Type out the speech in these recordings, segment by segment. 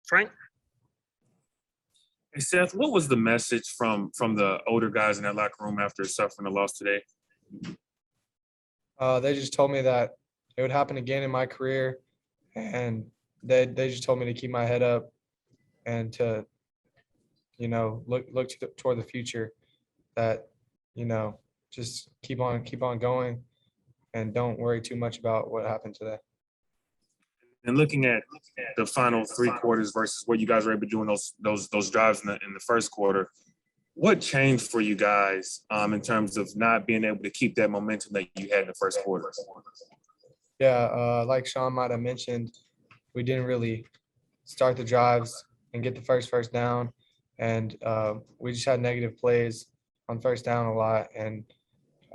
Frank? Hey Seth, what was the message from the older guys in that locker room after suffering the loss today? They just told me that it would happen again in my career, and they just told me to keep my head up and to, look toward the future. That, just keep on going, and don't worry too much about what happened today. And looking at the final three quarters versus what you guys were able to do in those drives in the first quarter, what changed for you guys in terms of not being able to keep that momentum that you had in the first quarter? Yeah, like Sean might have mentioned, we didn't really start the drives and get the first down, and we just had negative plays on first down a lot, and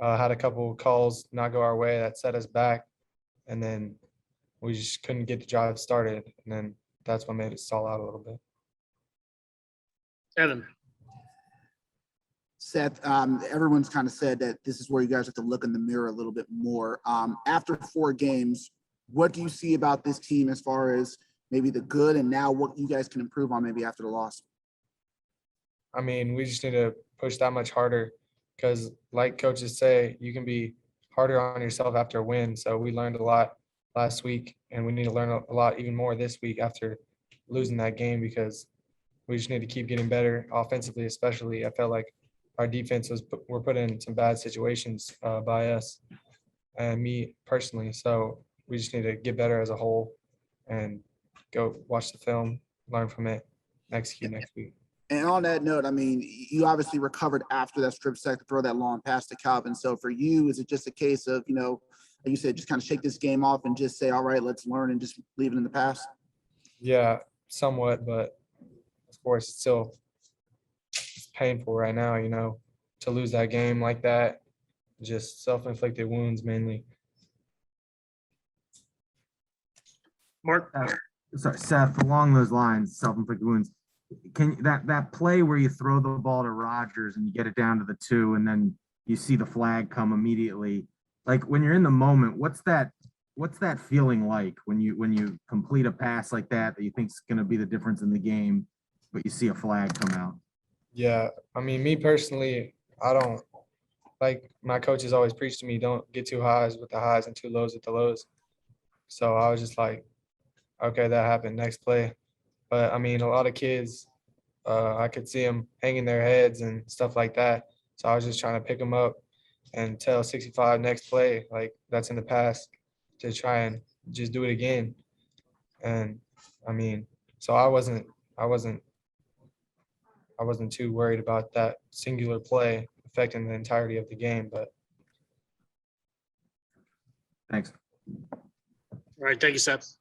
had a couple calls not go our way that set us back, and then we just couldn't get the drive started, and then that's what made it stall out a little bit. Evan? Seth, everyone's kind of said that this is where you guys have to look in the mirror a little bit more. After 4 games, what do you see about this team as far as maybe the good and now what you guys can improve on maybe after the loss? I mean, we just need to push that much harder because, like coaches say, you can be harder on yourself after a win. So we learned a lot last week, and we need to learn a lot even more this week after losing that game, because we just need to keep getting better offensively, especially. I felt like our defense were put in some bad situations by us and me personally. So we just need to get better as a whole and go watch the film, learn from it, execute next week. And on that note, I mean, you obviously recovered after that strip sack to throw that long pass to Calvin. So for you, is it just a case of, like you said, just kind of shake this game off and just say, all right, let's learn and just leave it in the past? Yeah, somewhat, but of course it's painful right now, to lose that game like that. Just self-inflicted wounds mainly. Mark? Sorry, Seth, along those lines, self-inflicted wounds. Can that play where you throw the ball to Rodgers and you get it down to the 2 and then you see the flag come immediately? Like when you're in the moment, what's that feeling like when you complete a pass like that you think is going to be the difference in the game, but you see a flag come out? Yeah, I mean, me personally, I don't like, my coaches always preach to me, don't get too highs with the highs and too lows with the lows. So I was just like, okay, that happened, next play. But I mean, a lot of kids, I could see them hanging their heads and stuff like that. So I was just trying to pick them up and tell 65 next play, like that's in the past, to try and just do it again. And I mean, so I wasn't too worried about that singular play affecting the entirety of the game, but. Thanks. All right, thank you, Seth.